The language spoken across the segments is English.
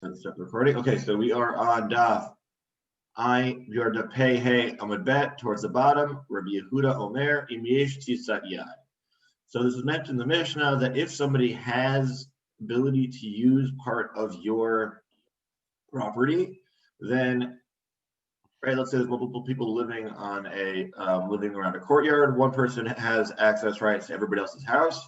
Let's start the recording. Okay, so we are on Daf. We are to pay hey Amud Bet towards the bottom. Rabbi Yehuda Omer Im Yesh Tisat Yad. So this is mentioned in the Mishnah that if somebody has ability to use part of your property, then let's say there's multiple people living on a living around a courtyard. One person has access rights to everybody else's house.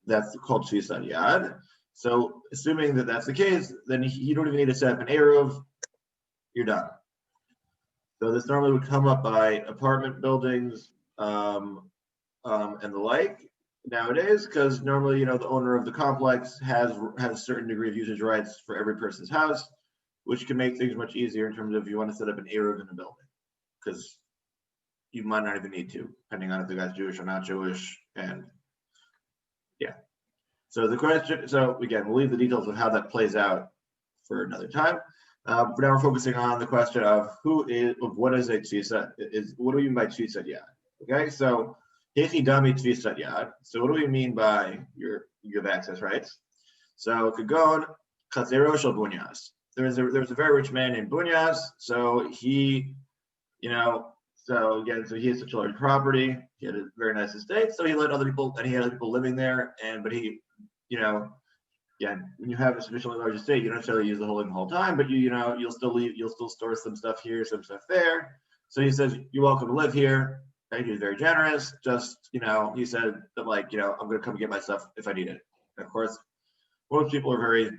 That's called Tisat Yad. So assuming that that's the case, then you don't even need to set up an Eruv. You're done. So this normally would come up by apartment buildings and the like nowadays, because normally, the owner of the complex has a certain degree of usage rights for every person's house, which can make things much easier in terms of if you want to set up an Eruv in a building, because you might not even need to, depending on if the guy's Jewish or not Jewish, and yeah. So the question, so again, we'll leave the details of how that plays out for another time. But now we're focusing on the question of what is a tzisa? What do we mean by tzisat yad? Okay, so hechidami tzisat yad. So what do we mean by you have access rights? So kagon chatzero shel bunyas. There was a very rich man named Bunyas. So he, so he had such a large property. He had a very nice estate. So he let other people, and he had other people living there. But he, when you have a sufficiently large estate, you don't necessarily use the whole thing the whole time, but you'll still store some stuff here, some stuff there. So he says, "You're welcome to live here." And he was very generous. Just, he said that I'm going to come get my stuff if I need it. And of course, most people are very,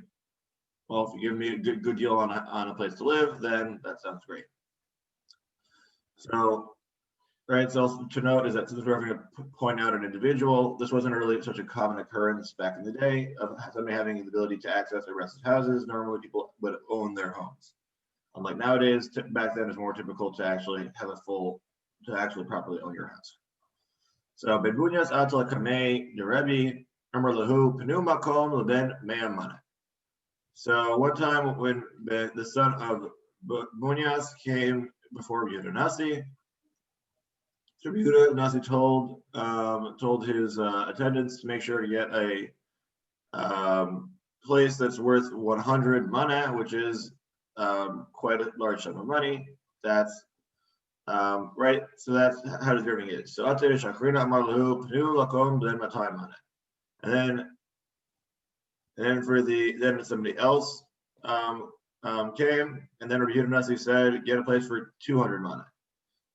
well, if you give me a good deal on a place to live, then that sounds great. So, right, so to note is that since we're going to point out an individual, this wasn't really such a common occurrence back in the day of somebody having the ability to access the rest of houses. Normally people would own their homes. Unlike nowadays, back then it's more typical to actually properly own your house. So, Ben Bunyas Atal Kamei Nerebi Amar Lahu Penu Makom Leben Me'amana. So one time when the son of Bunyas came before Yehuda Nasi, so Yehuda Nasi told his attendants to make sure to get a place that's worth 100 mana, which is quite a large sum of money. That's right. So that's how deserving it is. So and then somebody else came, and then Rabbi Yehuda Nasi said, get a place for 200 mana.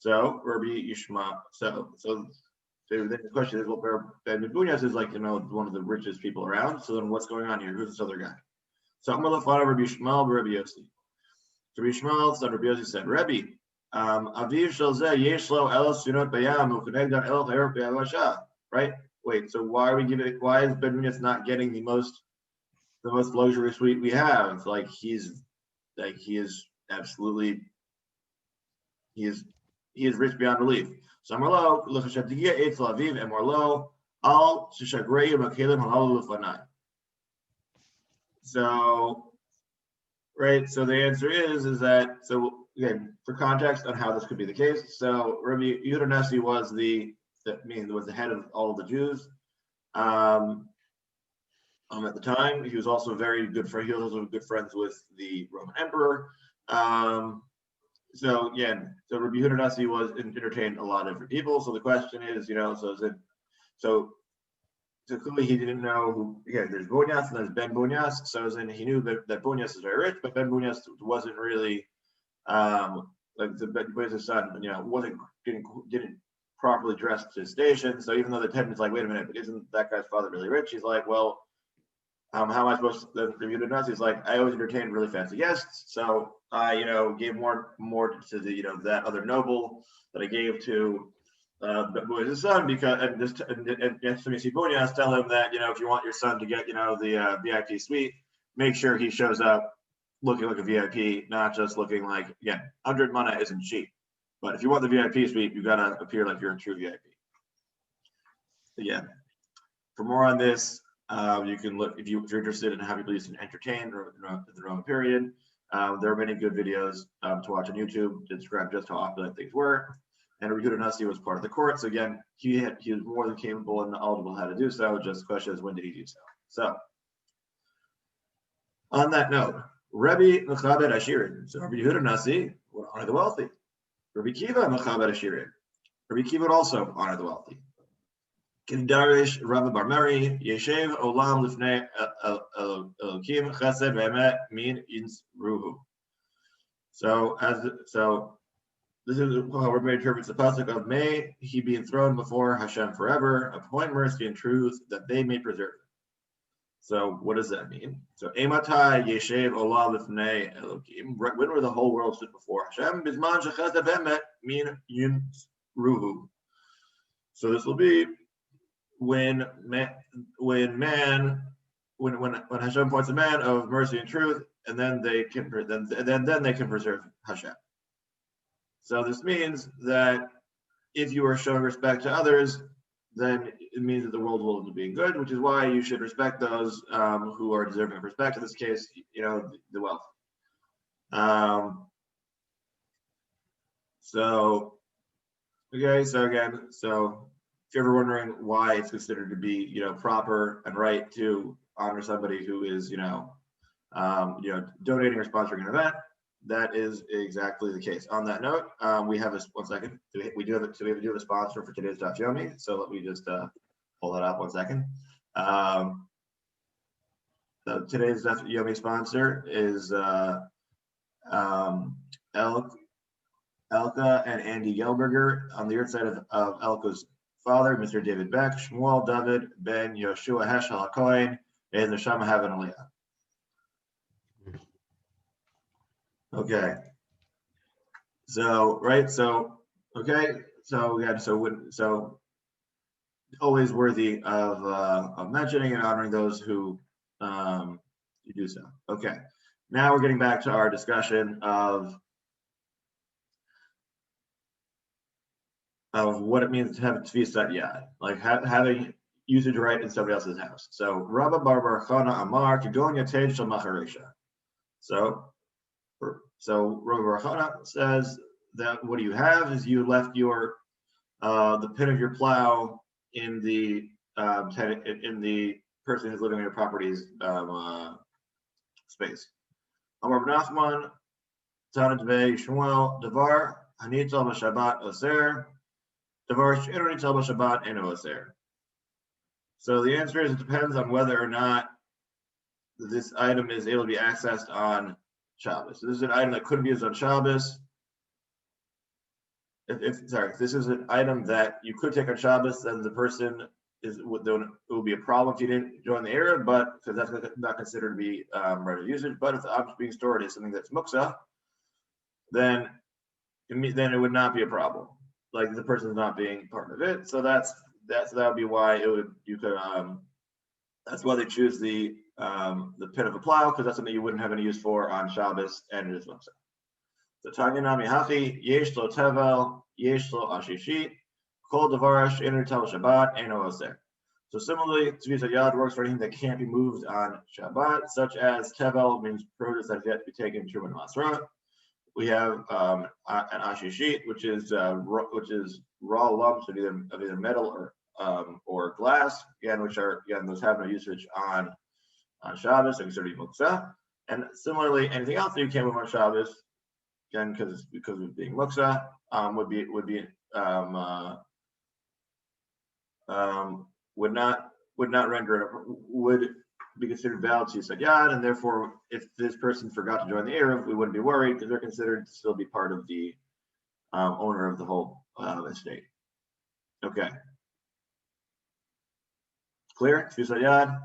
So Rabbi Yishma, so then the question is, well, Ben Bunyas is one of the richest people around. So then what's going on here? Who's this other guy? So I'm going to follow Rabbi Yishmael, Rabbi Yossi. So Rabbi Yishmael, son Rabbi Yossi said, Rabbi, Aviv shel zeh yesh lo el sunot bayam u'kenegdan el chayor be'avasha. Right? Wait. So why is Ben Bunyas not getting the most luxury suite we have? He is rich beyond belief. So Amarlo l'chashatia eitz laviv Amarlo al sheshagrei makelim halalu l'fanai. So, right. So the answer is that, so again, for context on how this could be the case. So Rabbi Yehuda Nasi was the head of all of the Jews. At the time, he was also very good friend. He was also good friends with the Roman emperor. So again, Rabbi Yehuda Nasi was entertained a lot of different people. So the question is, so clearly he didn't know who. Again, there's Bunyas and there's Ben Bunyas. So he knew that Bunyas is very rich, but Ben Bunyas wasn't really the Bunyas' son. Didn't properly dress to his station. So even though the attendant's like, wait a minute, but isn't that guy's father really rich? He's like, well, how am I supposed to? Then Rabbi Yehuda Nasi is like, I always entertain really fancy guests, so I, gave more to the, that other noble that I gave to his son, because and so you see Bunyas tell him that if you want your son to get the VIP suite, make sure he shows up looking like a VIP, not just looking like, again, 100 mana isn't cheap, but if you want the VIP suite, you gotta appear like you're a true VIP. Again, for more on this. You can look if you're interested in how people used to entertain in the Roman period. There are many good videos to watch on YouTube to describe just how opulent things were. And Rabbi Yehuda Nasi was part of the court, so again, he was more than capable and eligible how to do so. Just the question is, when did he do so? So On that note, Rebbe Mechabed Ashirin. So Rabbi Yehuda Nasi would honor the wealthy. Rabbi Kiva Mechabed Ashirin. Rabbi Kiva would also honor the wealthy. Kindarish Rabbi Bar Meri Yeshev Olam Lifnei Elokim Chesed Ve'emet Min Ins Ruhu. So this is how Rabbi interprets the pasuk of may he be enthroned before Hashem forever, appoint mercy and truth that they may preserve it. So what does that mean? So Ematai Yeshev Olam Lifnei Elokim. When were the whole world stood before Hashem? Bisman Shechesed Ve'emet Min Ins Ruhu. So this will be when Hashem appoints a man of mercy and truth, and then they can preserve Hashem. So this means that if you are showing respect to others, then it means that the world will end up being good, which is why you should respect those who are deserving of respect. In this case, the wealth. So if you're ever wondering why it's considered to be, proper and right to honor somebody who is, donating or sponsoring an event, that is exactly the case. On that note, we have one second. We do have a sponsor for today's Daf Yomi. So let me just pull that up 1 second. So today's Daf Yomi sponsor is Elka and Andy Gelberger. On the earth side of Elka's father, Mr. David Beck, Shmuel David Ben Yoshua Heschel HaKohen, and the Shama Havan Aliyah. Okay. So always worthy of mentioning and honoring those who you do so. Okay. Now we're getting back to our discussion of what it means to have tfisat yad, like having usage right in somebody else's house. So Rabba Bar Chana Amar Kigon Yated Shel Macharesha. So Rabba Bar Chana says that what you have is you left your the pin of your plow in the person who's living in your property's space. Amar Nachman Tanat Ve Shmuel Davar Hanital B'Shabbat Oser. So the answer is it depends on whether or not this item is able to be accessed on Shabbos. So this is an item that couldn't be used on Shabbos. If this is an item that you could take on Shabbos, then the person it will be a problem if you didn't join the Eruv, but because that's not considered to be regular usage. But if the object being stored is something that's muksa, then it would not be a problem. Like the person's not being part of it, so that would be why that's why they choose the pin of a plow, because that's something you wouldn't have any use for on Shabbos, and it is muksa. So Tanya Nami Hachi Yesh Lo Tevel Yesh Lo Ashishit Kol Davarash Iner Tel Shabbat Eno Oser. So similarly, Tfisat Yad works for anything that can't be moved on Shabbat, such as Tevel means produce that has yet to be taken to Truma Masra. We have an ashishit, which is raw lumps of either metal or glass, which those have no usage on Shabbos, so considered muksa. And similarly, anything else that you can't move on Shabbos, again because of being muksa, would be considered valid to Yad, and therefore, if this person forgot to join the Eruv, we wouldn't be worried because they're considered to still be part of the owner of the whole estate. Okay. Clear? Tfisat Yad.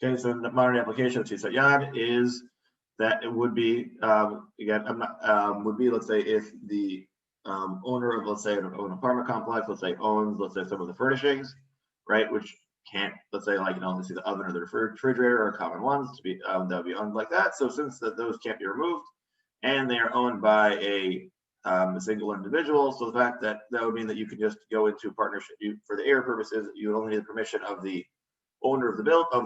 Okay, so the modern application of Tfisat Yad is that it would be let's say if the owner of an apartment complex, owns some of the furnishings, right, which can't, let's say this is the oven or the refrigerator are common ones to be that would be owned like that. So since those can't be removed and they are owned by a single individual, so the fact that would mean that you could just go into a partnership for the Eruv purposes. You would only need the permission of the owner of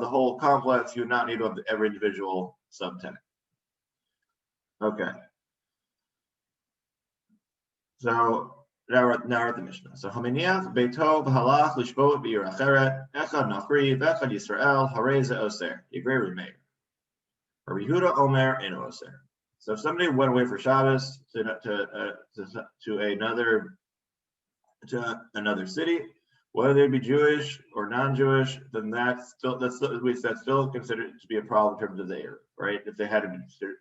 the whole complex. You would not need of every individual subtenant. Okay. So now we're at the Mishnah. So Haminiach Beito B'halach Lishbot B'Yir Acheret Echad Nafri V'Echad Yisrael Harei Ze Oser Yigrei Meir. Rabbi Yehuda Omer Eno Oser. So if somebody went away for Shabbos to another city, whether they be Jewish or non-Jewish, then that's still considered to be a problem in terms of the Eruv, right? If they had to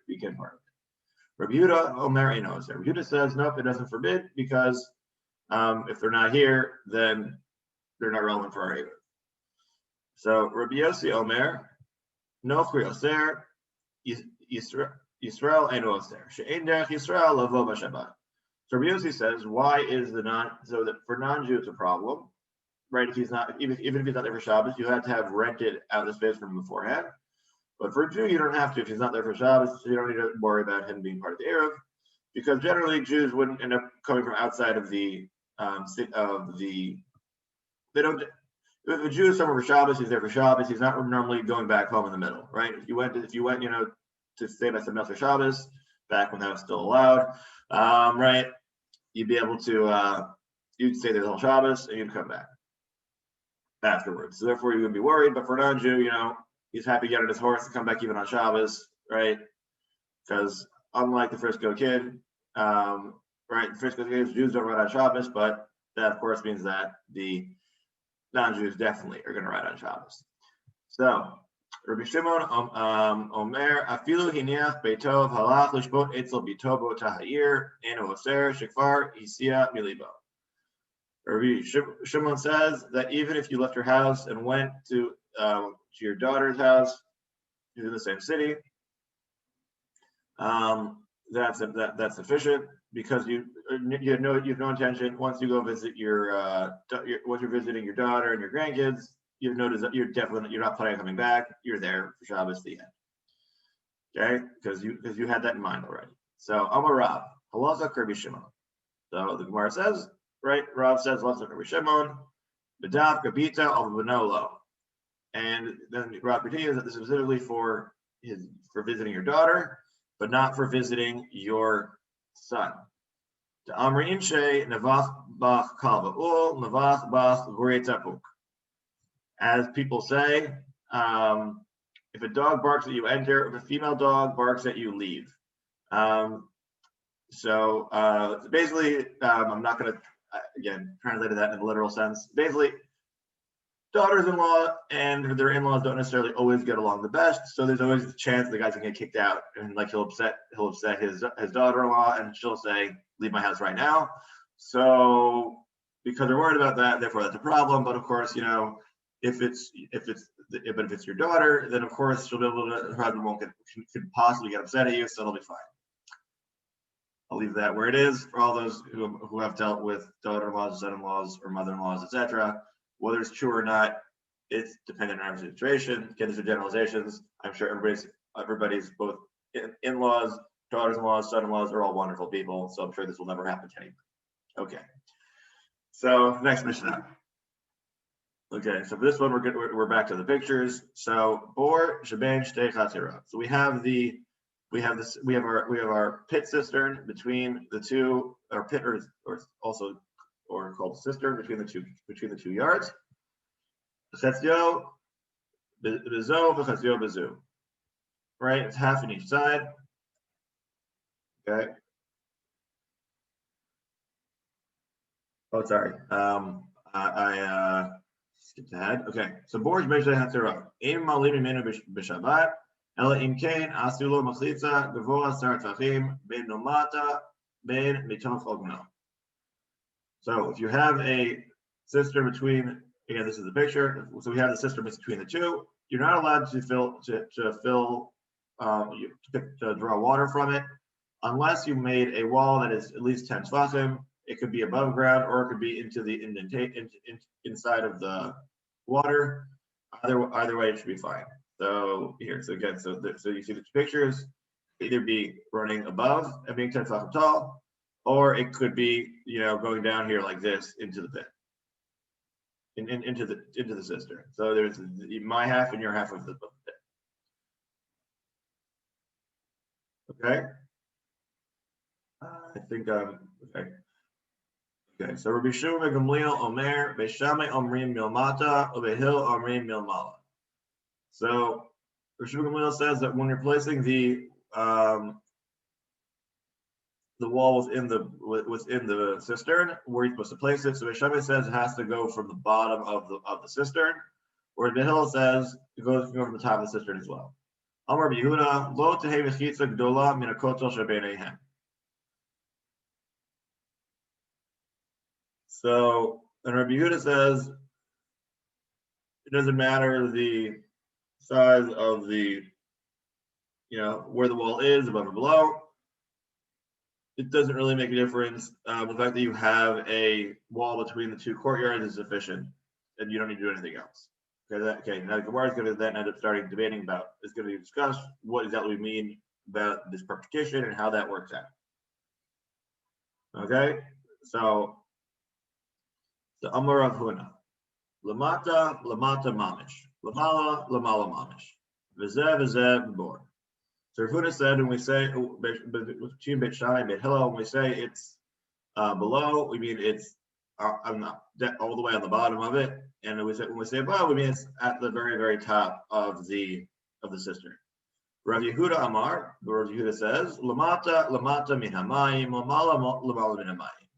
begin part of it. Rabbi Yehuda Omer Eno Oser. Rabbi Yehuda says nope, it doesn't forbid because if they're not here, then they're not relevant for our Eruv. So Rabbi Yossi Omer Nochri Oser Yisrael Eno Oser She'ein Derech Yisrael Lavo B'Shabbat. So Rabbi Yossi says, why is so that for non-Jew it's a problem, right? If he's not, even if he's not there for Shabbos, you have to have rented out the space from him beforehand. But for a Jew, you don't have to if he's not there for Shabbos, so you don't need to worry about him being part of the Eruv, because generally Jews wouldn't end up coming from outside of the they don't. If a Jew is somewhere for Shabbos, he's there for Shabbos. He's not normally going back home in the middle, right? If you went, to stay by some for Shabbos, back when that was still allowed, right? You'd be able to, you'd stay there the whole Shabbos and you'd come back afterwards. So therefore, you wouldn't be worried. But for a non-Jew, he's happy to get on his horse and come back even on Shabbos, right? Because unlike the Frisco kid, right? The Frisco kids, Jews don't ride on Shabbos, but that of course means that the non-Jews definitely are going to ride on Shabbos. So Rabbi Shimon Omer Afilu Hiniach Beitov Halach Lishbot Etzel Bitobo Tahir Eno Oser Shekvar Hisia Milibo. Rabbi Shimon says that even if you left your house and went to your daughter's house, in the same city, that's sufficient because you have no intention once you go visit once you're visiting your daughter and your grandkids. You're not planning on coming back. You're there for Shabbos the end. Okay, because you had that in mind already. So Amar Rav, halacha Rabbi Shimon. So the Gemara says, right? Rav says halacha Rabbi Shimon, b'dav gabita al b'nolo, and then Rav continues that this is specifically for visiting your daughter, but not for visiting your son. The Amri Inshe Navach Bach Kalvaul Navach Bach Guretapuk. As people say, if a dog barks at you, enter. If a female dog barks at you, leave. So basically, I'm not going to, again, translate that in a literal sense. Basically, daughters-in-law and their in-laws don't necessarily always get along the best. So there's always a chance the guy's going to get kicked out, and like he'll upset his daughter-in-law, and she'll say, "Leave my house right now." So because they're worried about that, therefore that's a problem. But of course, if it's your daughter, then of course she'll be able to. Her husband could possibly get upset at you, so it'll be fine. I'll leave that where it is for all those who have dealt with daughter-in-laws, son-in-laws, or mother-in-laws, etc. Whether it's true or not, it's dependent on every situation. Again, these are generalizations. I'm sure everybody's both in-laws, daughters-in-laws, son-in-laws are all wonderful people. So I'm sure this will never happen to anybody. Okay. So next Mishnah. Okay, so for this one we're back to the pictures. So Bor Shaben Shtei Chatzirot. So we have our pit cistern between the two, or pit or called cistern between the two yards. Chatzio bezo v'chatzio bezu. Right, it's half on each side. Okay. Oh, sorry. I skipped ahead. Okay, so Bor Shaben Shtei Chatzirot. Im malim imenu b'Shabbat. Ela im kain asulo machlitza gavoa sar tvachim ben nomata ben mitoch ogno. So if you have a cistern between, again, this is the picture. So we have the cistern between the two. You're not allowed to draw water from it unless you made a wall that is at least 10 tvachim. It could be above ground or it could be into the inside of the water. Either way, it should be fine. So here, so again, so you see the pictures, either be running above and being 10 tvachim tall, or it could be, going down here like this into the pit, into the cistern. So there's my half and your half of the pit. Okay. I think okay. Okay. So Rabbi Shimon Gamliel Omer Beishamai Omrim Milmata Ubehil Omrim Milmala. So Rishon Gamliel says that when you're placing the wall within the cistern, where you're supposed to place it. So Shammai says it has to go from the bottom of the cistern, whereas Behil says it goes from the top of the cistern as well. Amar Yehuda lo tehei mechitza gdola min hakotel shebeineihem. So, and Rabbi Yehuda says it doesn't matter the size of the, where the wall is, above or below. It doesn't really make a difference. The fact that you have a wall between the two courtyards is sufficient, and you don't need to do anything else. Okay. Now the Gemara is going to then end up starting debating about. It's going to discuss what exactly we mean about this partition and how that works out. Okay. So the Amar Rav Huna, Lamata mamish, Lamala mamish, V'zeh bor. So Rav Huna said when we say between Beit Shammai and Beit Hillel, when we say it's below, we mean it's all the way on the bottom of it, and when we say above, we mean it's at the very, very top of the cistern. Rav Yehuda Amar, Rav Yehuda says, Lamata min hamayim, lamala min hamayim.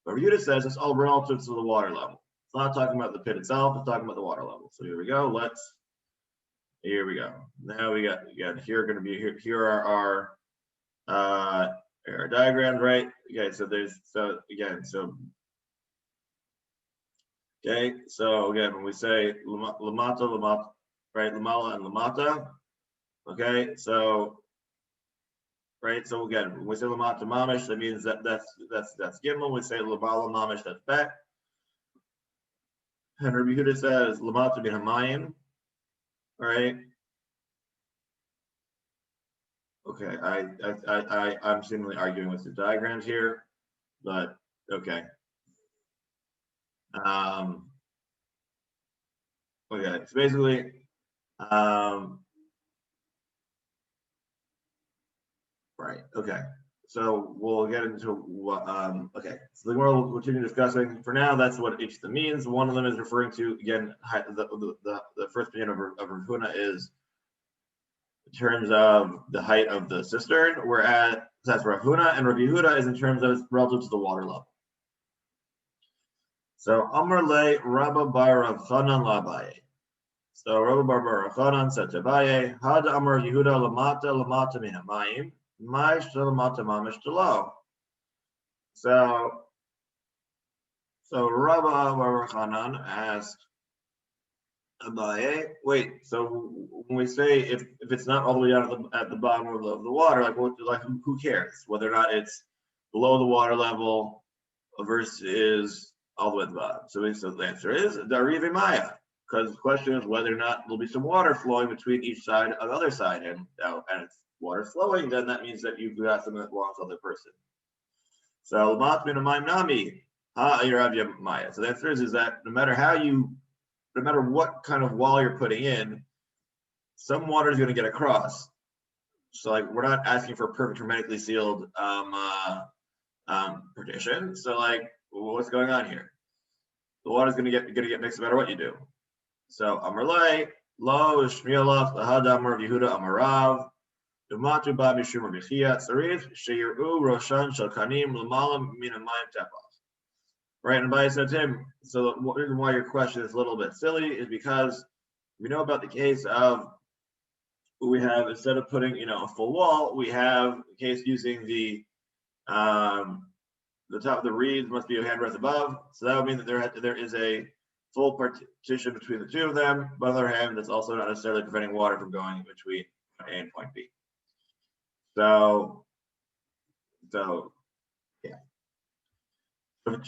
Rav Yehuda says it's all relative to the water level. It's not talking about the pit itself, it's talking about the water level. So here we go. Here we go. Now we got here are our diagrams, right? Okay, so again, when we say lamata, right, lamala and lamata, okay, so again, when we say lamata mamish, that means that's gimel. When we say lamala mamish, that's bet. And Rabbi Yehuda says lamata min hamayim. Right. Okay. I'm seemingly arguing with the diagrams here, but okay. Okay. So basically, right. Okay. So we'll get into what. Okay. So the Gemara will continue discussing. For now, that's what each of them means. One of them is referring to, again, the first opinion of Rav Huna is in terms of the height of the cistern, whereas that's Rav Huna, and Rav Yehuda is in terms of relative to the water level. So Amar le Rabba bar Rav Chanan laBaye. So Rabba bar Rav Chanan said to Baye, Had Amar Yehuda lamata min hamayim. So Rabba bar Chanan asked Abaye, wait, so when we say if it's not all the way down at the bottom of the water, who cares whether or not it's below the water level versus all the way at the bottom? So the answer is Darive Maya, because the question is whether or not there'll be some water flowing between each side of the other side, and if water flowing, then that means that you've got something that belongs to the other person. So Mat min hamayim nami ha Rav Maya. So the answer is that no matter what kind of wall you're putting in, some water is going to get across. So we're not asking for a perfect hermetically sealed partition. So what's going on here? The water is going to get mixed no matter what you do. So Amarlei lo shmiolach lahadam Rav Yehuda Amarav dumatu ba mishum Rav Sarif sheyiru roshan shel kanim l'malam min hamayim tefach. Right, and Beit said to him, so the reason why your question is a little bit silly is because we know about the case of we have, instead of putting a full wall, we have a case using the top of the reeds must be a handbreadth above. So that would mean that there is a full partition between the two of them. But on the other hand, that's also not necessarily preventing water from going between point A and point B. So yeah. Okay,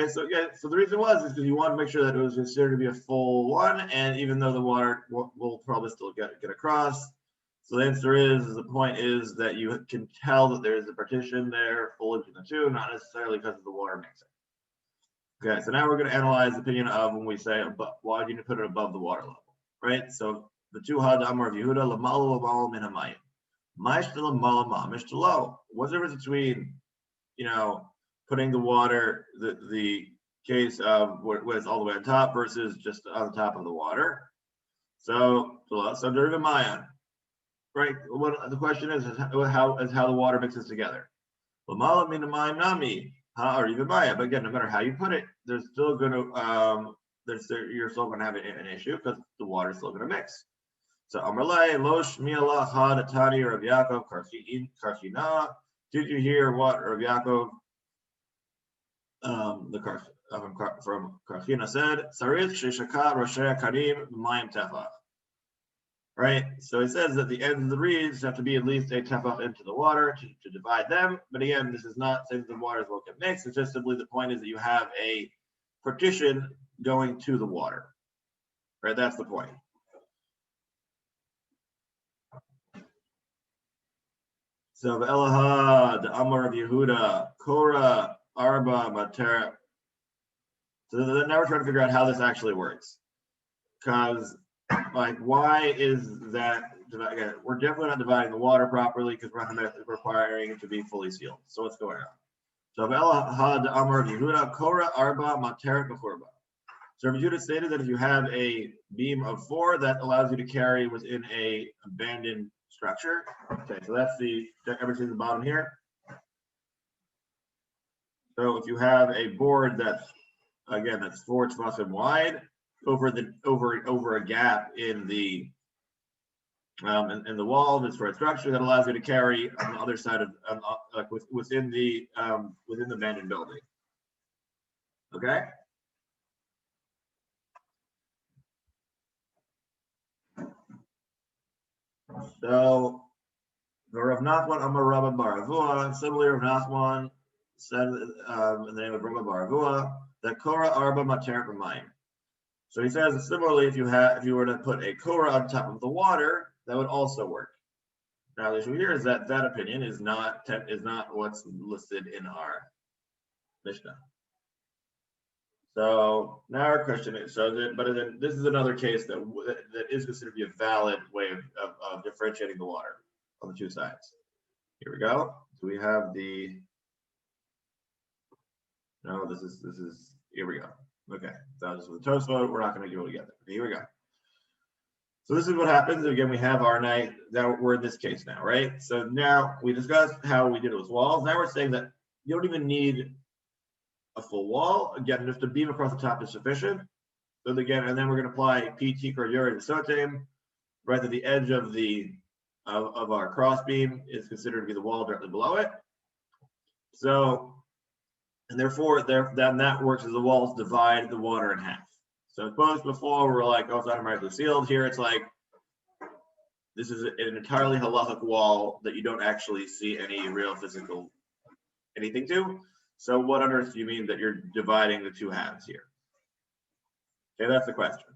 so again, so the reason is because you want to make sure that it was considered to be a full one, and even though the water will probably still get across. So the answer is the point is that you can tell that there is a partition there fully between the two, not necessarily because of the water mixing. Okay, so now we're going to analyze the opinion of when we say why do you put it above the water level, right? So the two had Amar of Yehuda lamalu min hamayim. What's the difference between, putting the water, the case of where it's all the way on top versus just on top of the water? So Eruvin Maya, right? What the question is how the water mixes together. Lamala min Mayim nami ha Eruvin Maya. But again, no matter how you put it, there's still going to you're still going to have an issue because the water is still going to mix. So Amrlai Losh Mialah Had Tani Rav Yaakov Karchina. Did you hear what Rav Yaakov from Karchina said? Sarich Sheshaka Rosheh Karim Mayim Tefach. Right. So it says that the ends of the reeds have to be at least a tefach into the water to divide them. But again, this is not saying the waters will get mixed. It's just simply the point is that you have a partition going to the water. Right. That's the point. So Elaha, the Amar of Yehuda, Korah, Arba, Matera. So now we're trying to figure out how this actually works. Because, like, why is that? Again, we're definitely not dividing the water properly because we're not requiring it to be fully sealed. So what's going on? So Elaha, the Amar of Yehuda, Korah, Arba, Matera, Bechorba. So Rabbi Yehuda stated that if you have a beam of 4, that allows you to carry within a abandoned structure. Okay, so that's everything at the bottom here. So if you have a board that's 4 tefachim wide over a gap in the wall of its structure, that allows you to carry on the other side of within the abandoned building. Okay. So the Rav Nachman Amar Rabba Bar Avua, similarly Rav Nachman said in the name of Rabba Bar Avua that Korah Arba Mater B'mayim. So he says similarly, if you were to put a Korah on top of the water, that would also work. Now the issue here is that opinion is not what's listed in our Mishnah. So now our question is, this is another case that is considered to be a valid way of differentiating the water on the two sides. Here we go. So we have here we go. Okay, so this is the Tosfot. We're not going to go together. Okay, here we go. So this is what happens. Again, we have our night. Now we're in this case now, right? So now we discussed how we did it with walls. Now we're saying that you don't even need a full wall. Again, just a beam across the top is sufficient. So again, and then we're going to apply PT or Yuri to Sotem, right at the edge of of our cross beam is considered to be the wall directly below it. So, and therefore, then that works as the walls divide the water in half. So both before we're like, oh, it's automatically sealed. Here it's like, this is an entirely halachic wall that you don't actually see any real physical anything to. So what on earth do you mean that you're dividing the two halves here? Okay, that's the question.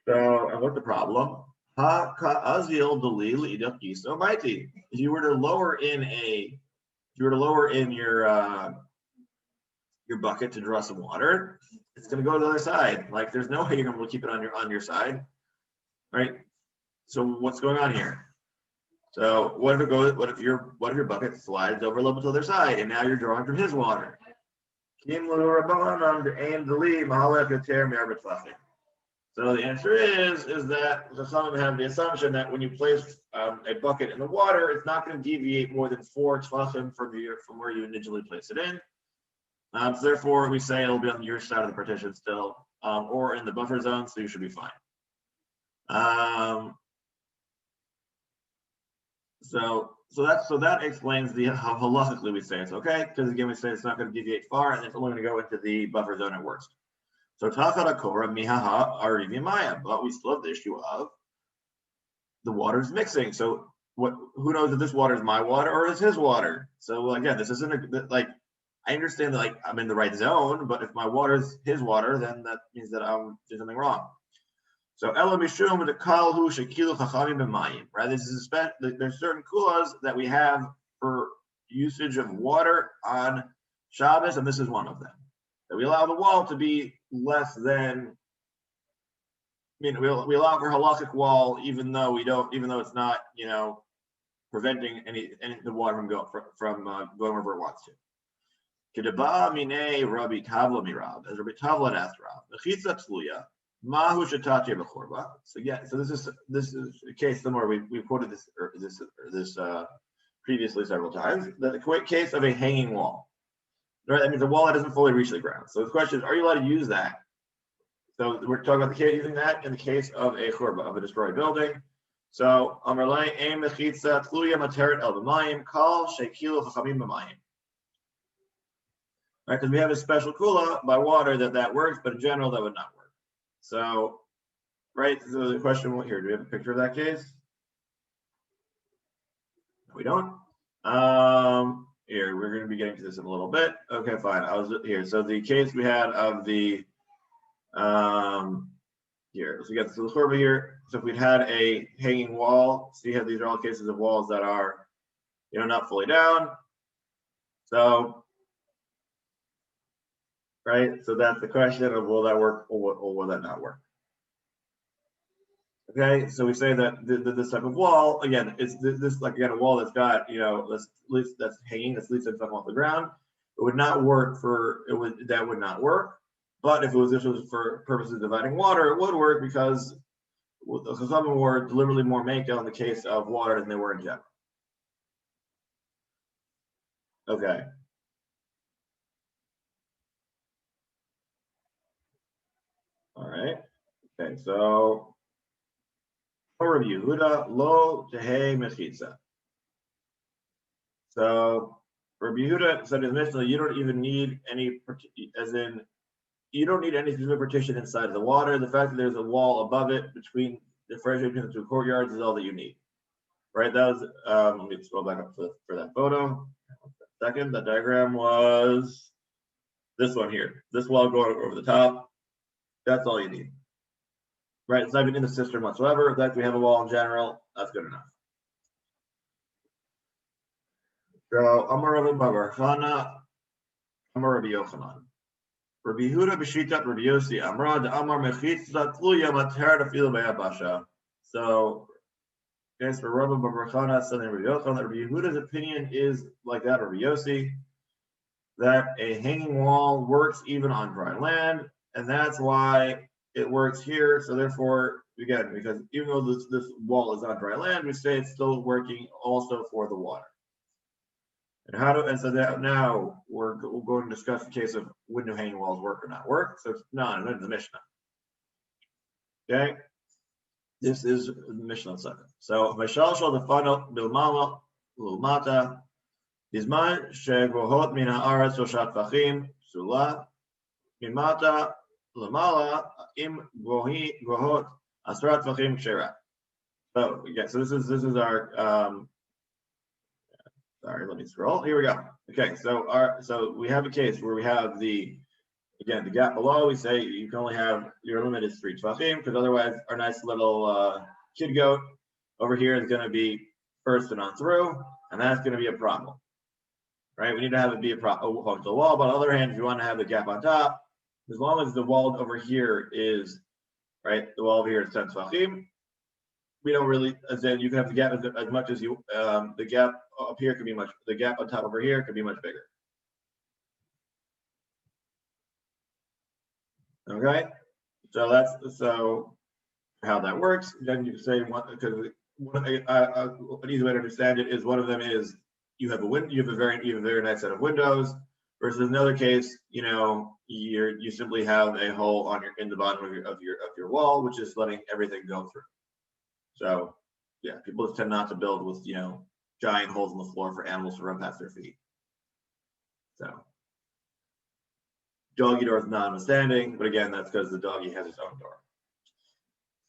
So, and what's the problem? If you were to lower in your bucket to draw some water, it's going to go to the other side. Like there's no way you're going to be able to keep it on your side, right? So what's going on here? So what if your bucket slides over a little bit to the other side, and now you're drawing from his water? So the answer is that the Chaim have the assumption that when you place a bucket in the water, it's not going to deviate more than 4 tefachim from where you initially place it in. So therefore, we say it'll be on your side of the partition still, or in the buffer zone, so you should be fine. So that explains how halachically we say it's okay, because again we say it's not going to deviate far, and it's only going to go into the buffer zone at worst. So tachara korah mihaha arivim maya, but we still have the issue of the water's mixing. So who knows if this water is my water or is his water? So again, this isn't I understand that I'm in the right zone, but if my water is his water, then that means that I'm doing something wrong. So ela mishum the kalhu shekilu chachamim b'mayim. Right, there's certain kulas that we have for usage of water on Shabbos, and this is one of them. That we allow the wall to be less than. We allow for halachic wall, even though it's not preventing the water from going wherever it wants to. Kedaba mine Rabbi Tavla mirab, as Rabbi Tavla asked Rav, mechitza tluya. Mahu shatati b'chorba. So yeah, so this is a case similar. We quoted this previously several times. The case of a hanging wall. Right, that means a wall that doesn't fully reach the ground. So the question is, are you allowed to use that? So we're talking about the case using that in the case of a churba, of a destroyed building. So Amarlai aim mechitza tluya materet el b'mayim kal shekilu chachamim b'mayim. Right, because we have a special kula by water that works, but in general that would not work. So, right. So the question here: do we have a picture of that case? No, we don't. Here, we're going to be getting to this in a little bit. Okay, fine. I was here. So the case we had of the here. So we got the churba here. So if we'd had a hanging wall, so you have these are all cases of walls that are, not fully down. So, right. So that's the question of will that work or will that not work? Okay, so we say that this type of wall, again, it's this like again a wall that's got that's hanging, that's leaves something off the ground. It would not work that would not work. But if this was for purposes of dividing water, it would work because the Chachamim were deliberately more makeup in the case of water than they were in general. Okay. All right. Okay, so Rabbi Yehuda lo tehei mechitza. So Rabbi Yehuda said in Mishnah, you don't even need any, you don't need any specific partition inside the water. The fact that there's a wall above it between the two courtyards is all that you need. Right? That was let me scroll back up for that photo. Second, the diagram was this one here. This wall going over the top. That's all you need. Right? It's not even in the cistern whatsoever. In fact, we have a wall in general. That's good enough. So Amar Rabbi Bar Chana, Amar Rabbi Yochanan. Rabbi Yehuda b'shitat Rabbi Yossi Amra de Amar mechitza tluya mater tefila be'abasha. So, as for Rabbi Bar Chana, son of Rabbi Yochanan, Rabbi Yehuda's opinion is like that of Rabbi Yossi, that a hanging wall works even on dry land, and that's why it works here. So therefore, again, because even though this wall is on dry land, we say it's still working also for the water. And so that now we're going to discuss the case of when do hanging walls work or not work. So it's not in the Mishnah. Okay, this is the Mishnah second. So Mashal shal defano bilmala lumata bizman shegohot min haaretz shoshat fachim sula mimata lamala im gohot asrat fachim shera. So yeah, so this is our sorry, let me scroll. Here we go. Okay, so we have a case where we have the gap below. We say you can only have your limit is 3 tvachim because otherwise our nice little kid goat over here is going to be bursting on through, and that's going to be a problem, right? We need to have it be a problem the wall. But on the other hand, if you want to have the gap on top, as long as the wall over here is right, the wall over here is 10 tvachim. We don't really, as in you can have the gap as much as you, the gap up here could be the gap on top over here could be much bigger. Okay, so how that works. Then you can say because an easy way to understand it is one of them is you have a very nice set of windows versus another case, you simply have a hole in the bottom of your wall, which is letting everything go through. So, yeah, people just tend not to build with, giant holes in the floor for animals to run past their feet. So, doggy door is notwithstanding, but again, that's because the doggy has its own door.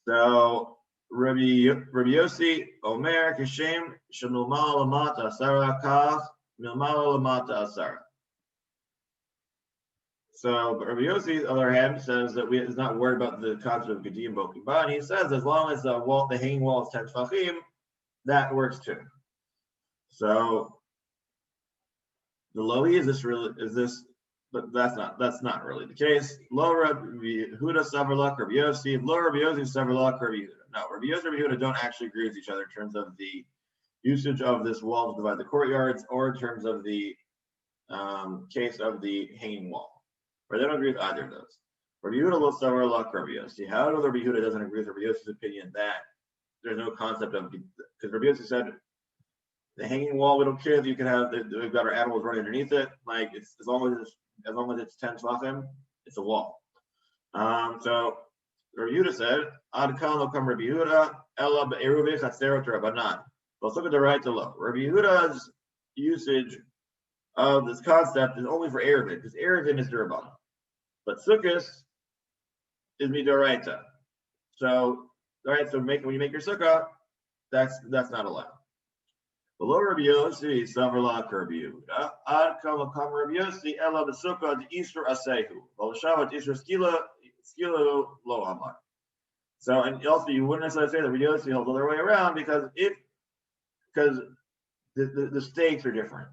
So, Rabbi Yossi, Omer, Kishem, Shamilmal Lamata Asara, Kach, Milmal Lamata Asara. So, Rabbi Yossi, on the other hand, says that is not worried about the concept of Gedim Bokiban. He says as long as the hanging wall is 10 tvachim, that works too. So, the lowi is this, but that's not really the case. Lo Rabbi Yehuda Savarlak, Rabbi Yossi, Lo Rabbi Yossi Savarlak, Rabbi Yehuda. No, Rabbi Yossi and Rabbi Yehuda don't actually agree with each other in terms of the usage of this wall to divide the courtyards, or in terms of the case of the hanging wall. Or they don't agree with either of those. Rabbi Yehuda lo savar la Rabbi Yossi. How do Rabbi Yehuda doesn't agree with Rabbi Yossi's opinion that there's no concept of, because Rabbi Yossi said the hanging wall, we don't care that you can have, we've got our animals running underneath it. Like it's as long as it's 10 tefachim, it's a wall. So Rabbi Yehuda said, Ad kan lo kam Rabbi Yehuda ela be'eruvin chatzerot rabbanan. Let's look at the right to low. Rabbi Yehuda's usage of this concept is only for Eruvin, because Eruvin is Rabbanan, but Sukkos is midoraita. So, all right, so when you make your sukkah, that's not allowed. Below Rabbi Yossi, Savarla Rabbi Yehuda, Ad Kama Rabbi Yossi, Ela Besukkah Isra Asehu, Valshavat Isra Skila Lo Amar. So, and also you wouldn't necessarily say that Rabbi Yossi holds the other way around because the stakes are different.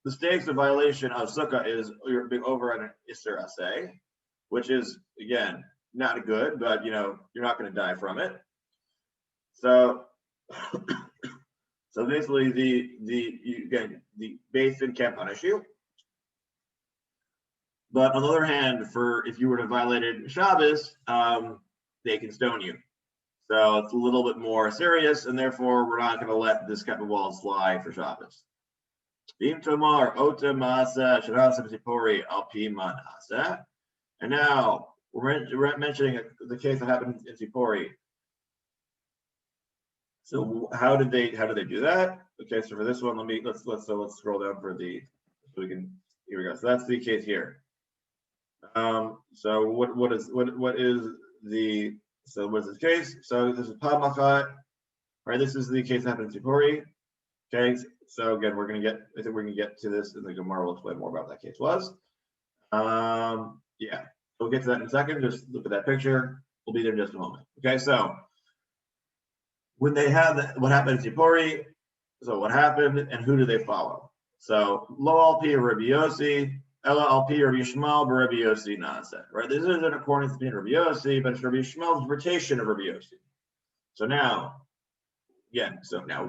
The stakes of violation of sukkah is you're being over on an Isra Aseh, which is again not good, but you're not going to die from it. So, so basically, the BAYT can't punish you. But on the other hand, if you were to violate it Shabbos, they can stone you. So it's a little bit more serious, and therefore we're not going to let this type of wall slide for Shabbos. And now we're mentioning the case that happened in Tzipori. So how did they do that? Okay, so for this one, let's scroll down for here we go. So that's the case here. So what is this case? So this is Pamachat, right? This is the case that happened in Tzipori. Okay, so again, I think we're gonna get to this, and the Gemara will explain more about what that case was. Yeah, we'll get to that in a second. Just look at that picture. We'll be there in just a moment. Okay, so when they had what happened in Tzipori, so what happened and who do they follow? So Lo al pi Rabbi Yossi, Ela al pi Rabbi Yishmael Rabbi Yossi Nasa. Right, this isn't according to Rabbi Yossi, but it's Rabbi Yishmael's interpretation of Rabbi Yossi. So now,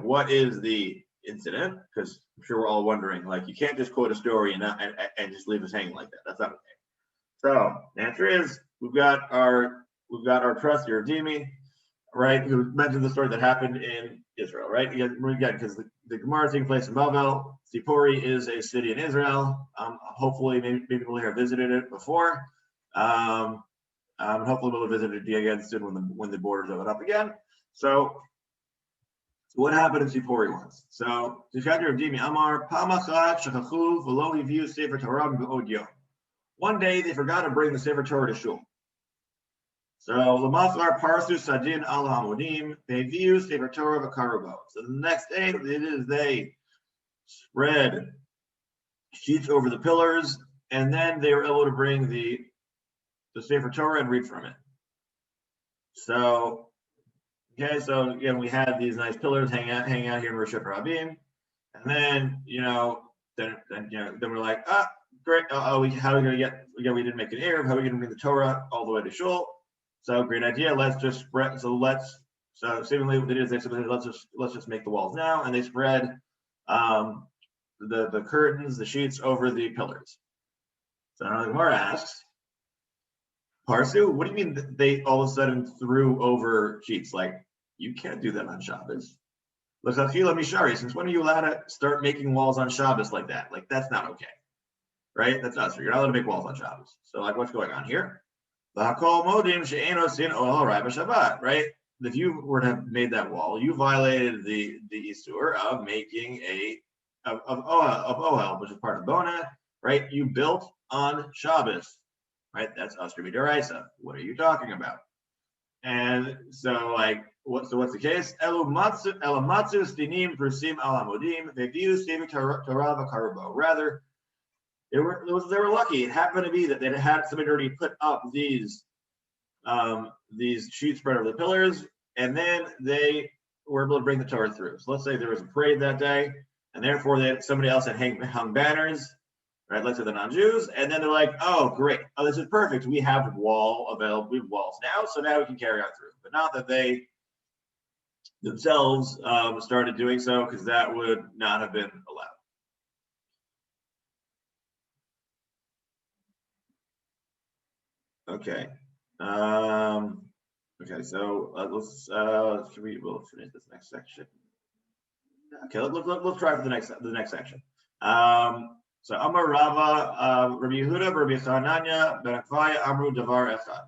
what is the incident? Because I'm sure we're all wondering, like, you can't just quote a story and just leave us hanging like that. That's not okay. So the answer is we've got our trusty Yomi, right, who mentioned the story that happened in Israel, right? Again, because the Gemara is taking place in Bavel. Tzipori is a city in Israel. Hopefully, maybe people here have visited it before. Hopefully, we'll visit it again soon when the borders open up again. So what happened in Tzipori once? So Amar Pamachat Shakachu V'lo Hiviu Sefer Torah B'od Yom. One day they forgot to bring the Sefer Torah to shul. So Lamachar Parsu Sadin Al Hamodim Beviu Sefer Torah V'Karubo. So the next day they spread sheets over the pillars, and then they were able to bring the Sefer Torah and read from it. So okay, so again we had these nice pillars hang out here in Rosh Hashanah, and then then we're like, great. How are we gonna get? Again, we didn't make an Eruv. How are we gonna bring the Torah all the way to shul? So great idea. Let's just spread. So seemingly what they did is they said, let's just make the walls now, and they spread the curtains, the sheets over the pillars. So now the Gemara asks, Parsu, what do you mean they all of a sudden threw over sheets? Like, you can't do that on Shabbos. Since when are you allowed to start making walls on Shabbos like that? Like, that's not okay, right? That's not true. You're not allowed to make walls on Shabbos. So, like, what's going on here? Right? If you were to have made that wall, you violated the Isur of making of Ohel, which is part of Bona, right? You built on Shabbos, right? That's Asr Midoraisa. What are you talking about? And so, like, what's the case? Rather, they were lucky. It happened to be that they had somebody already put up these sheets spread over the pillars, and then they were able to bring the Torah through. So let's say there was a parade that day, and therefore somebody else had hung banners, right? Let's say the non-Jews, and then they're like, "Oh, great! Oh, this is perfect. We have walls now, so now we can carry on through." But not that they themselves started doing so, because that would not have been allowed. Okay. Okay. So we'll finish this next section. Okay. Let's try for the next section. So Amar Rava, Rabbi Yehuda, Rabbi Chananya, Ben Akvaya, Amru Davar Echad.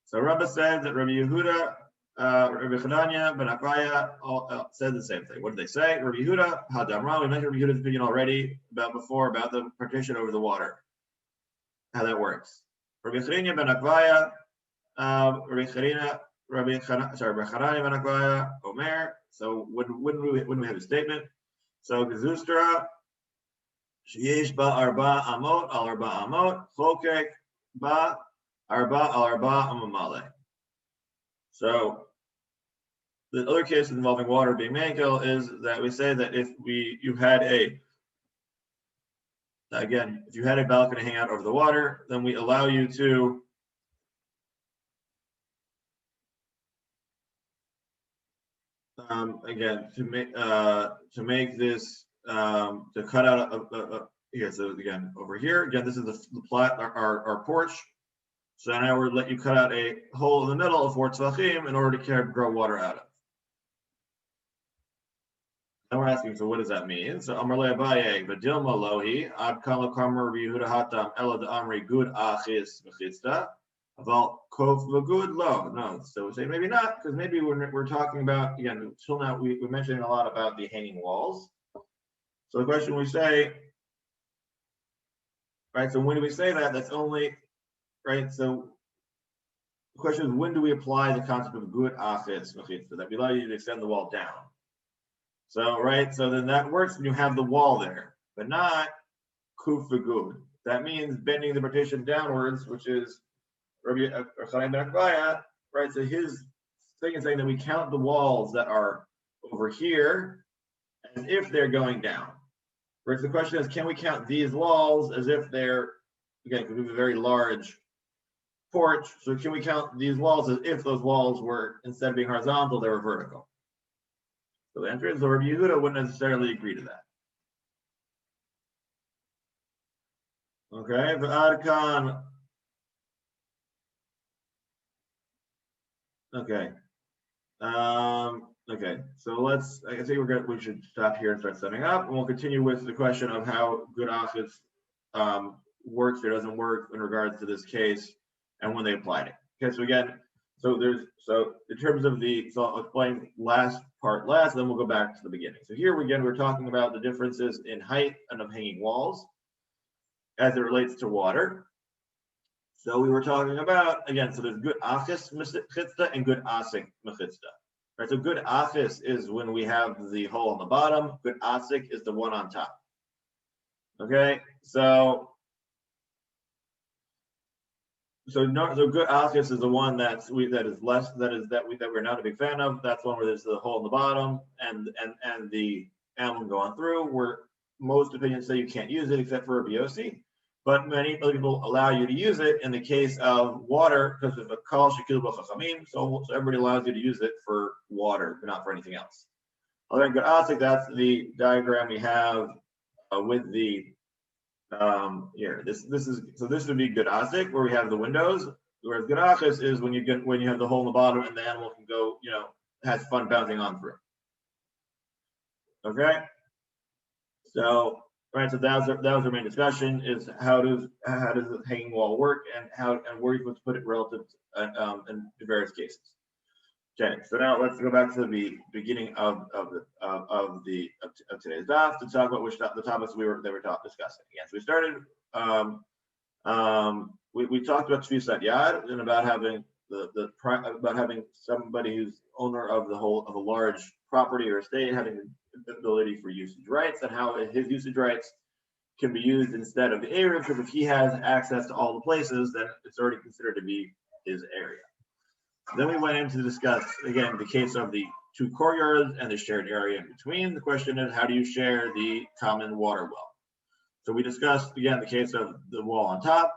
So Rava said that Rabbi Yehuda, Rabbi Chananya, Ben Akvaya all said the same thing. What did they say? Rabbi Yehuda, Hadamra. We mentioned Rabbi Yehuda's opinion already about the partition over the water, how that works. Rabbi Chananya, Ben Akvaya, Rabbi Chananya, Ben Akvaya, Omer. So when we have a statement, so Gezustra. Sheyesh ba arba amot al arba amot chokek ba arba al arba amamale. So the other case involving water being mankel is that we say that if you had a balcony hang out over the water, then we allow you to make this to cut out here. So again, over here, again, this is the plot, our porch. So now we're let you cut out a hole in the middle of 4 tzvachim in order to grow water out of. Now we're asking, so what does that mean? So Amar le Abaye, Badilma lohi, ad kala karmer Yehuda hatam ela de amri good achis mechitzta, aval kov v'gud lo. No, so we say maybe not, because maybe we're talking about, again, till now we're mentioning a lot about the hanging walls. So the question we say, right, so when do we say that? That's only, right, so the question is, when do we apply the concept of good achis mechitzta, that we allow you to extend the wall down? So, right, so then that works when you have the wall there, but not kuf v'gud. That means bending the partition downwards, which is Rabbi Chaim ben Akvaya, right? So his thing is saying that we count the walls that are over here as if they're going down. Whereas the question is, can we count these walls as if they're, again, because we have a very large porch, so can we count these walls as if those walls were, instead of being horizontal, they were vertical? So the answer is, Rabbi Yehuda wouldn't necessarily agree to that. Okay, v'adkan. Okay. Okay. So I think we should stop here and start setting up, and we'll continue with the question of how good achis works or doesn't work in regards to this case and when they applied it. Okay. So again, so in terms of so I'll explain last part last, then we'll go back to the beginning. So here again, we're talking about the differences in height and of hanging walls as it relates to water. So we were talking about, again, so there's good achis mechitzta and good asik mechitzta. Right, so good achis is when we have the hole on the bottom. Good asik is the one on top. Okay, so good achis is the one that we're not a big fan of. That's one where there's the hole in the bottom and the animal going through. Where most opinions say you can't use it except for a BOC, but many other people allow you to use it in the case of water because of a kal shekil b'chachamim. So everybody allows you to use it for water, but not for anything else. Other than good asik, that's the diagram we have with the here. This would be good asik where we have the windows. Whereas good achis is when you have the hole in the bottom and the animal can go, has fun bouncing on through. Okay. So right, so that was our main discussion: is how does the hanging wall work, and where you're supposed to put it relative in various cases. Okay, so now let's go back to the beginning of today's daf to talk about the topics they were discussing. Again, so we started. We talked about Tfisat Yad and about having about having somebody who's owner of a large property or estate having the ability for usage rights, and how his usage rights can be used instead of the Eruv, because if he has access to all the places, then it's already considered to be his area. Then we went in to discuss, again, the case of the two courtyards and the shared area in between. The question is, how do you share the common water well? So we discussed, again, the case of the wall on top,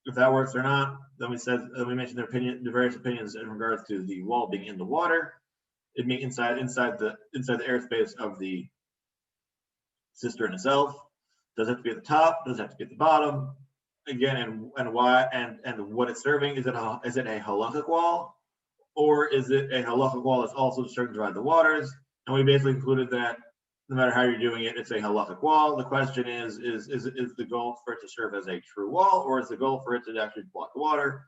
if that works or not. Then we mentioned the various opinions in regards to the wall being in the water. It means inside the airspace of the cistern itself. Does it have to be at the top? Does it have to be at the bottom? again, and why, and what it's serving, is it a halachic wall, or is it a halachic wall that's also serving to divide the waters? And we basically concluded that no matter how you're doing it, it's a halachic wall. The question is the goal for it to serve as a true wall, or is the goal for it to actually block the water?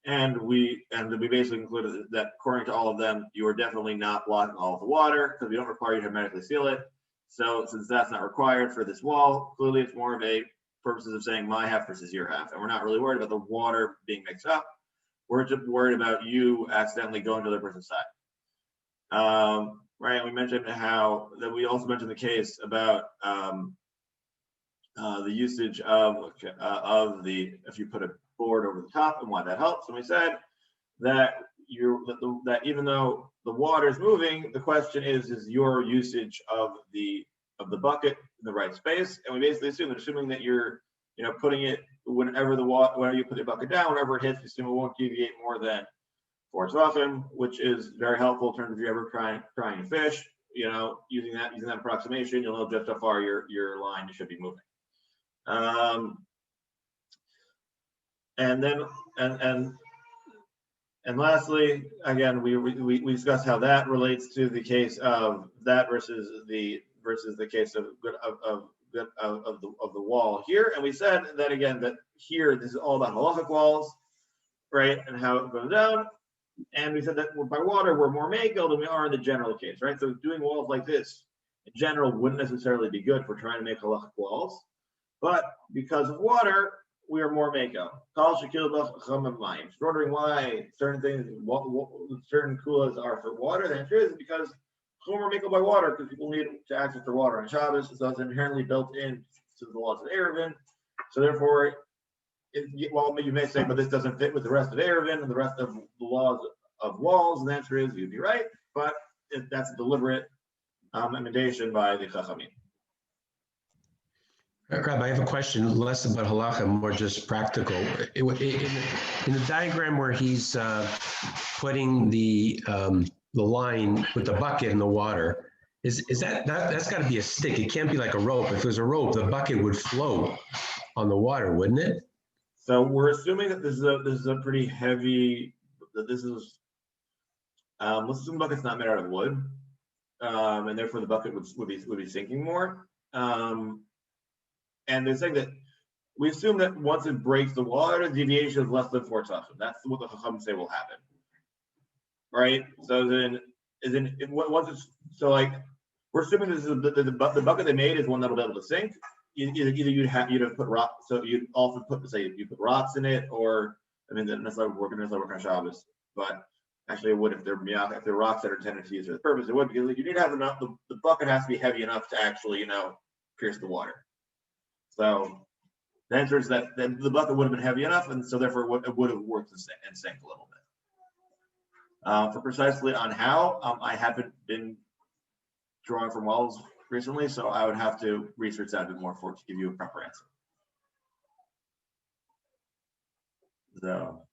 And we basically concluded that according to all of them, you are definitely not blocking all of the water, because we don't require you to hermetically seal it. So since that's not required for this wall, clearly it's more of a purposes of saying my half versus your half. And we're not really worried about the water being mixed up. We're just worried about you accidentally going to the other person's side. Right, we mentioned we also mentioned the case about the usage of if you put a board over the top and why that helps. And we said that even though the water is moving, the question is your usage of the bucket in the right space. And we basically assuming that you're putting it whenever you put the bucket down, whenever it hits, assume it won't deviate more than 4 tvachim, which is very helpful in terms of if you're ever trying to fish. Using that approximation, you'll know just how far your line should be moving. And lastly, again, we discussed how that relates to the case of that versus the case of the wall here. And we said that again, that here this is all about halachic walls, right, and how it goes down. And we said that by water we're more makel than we are in the general case, right? So doing walls like this in general wouldn't necessarily be good if we're trying to make halachic walls, but because of water we are more makel. Wondering why certain kulas are for water. The answer is because we're makel by water, because people need to access their water on Shabbos, so it's inherently built in to the laws of Eruvin. So therefore, you may say, but this doesn't fit with the rest of Eruvin and the rest of the laws of walls. And the answer is you'd be right, but that's a deliberate emendation by the Chachamim. Rabbi, I have a question, less about halacha, more just practical. In the diagram where he's putting the line with the bucket in the water, that's got to be a stick. It can't be like a rope. If it was a rope, the bucket would float on the water, wouldn't it? So we're assuming that this is a pretty heavy. Let's assume the bucket's not made out of wood, and therefore the bucket would be sinking more. And they're saying that we assume that once it breaks the water, the deviation is less than 4 tvachim. That's what the Chacham say will happen, right? So we're assuming this is the bucket they made is one that'll be able to sink. Either you'd have put rocks, so you'd also put put rocks in it, or that's like working on Shabbos. But actually, it would if they're rocks that are intended to use for the purpose. It would, because you need to have enough. The bucket has to be heavy enough to actually pierce the water. So the answer is that the bucket would have been heavy enough, and so therefore it would have worked and sank a little bit. For precisely on how, I haven't been drawing from wells recently, so I would have to research that a bit more to give you a proper answer. So.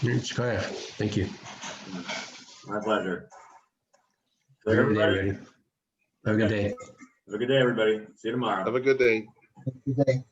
Thank you. My pleasure. So everybody. Have a good day. Have a good day, everybody. See you tomorrow. Have a good day. Good day.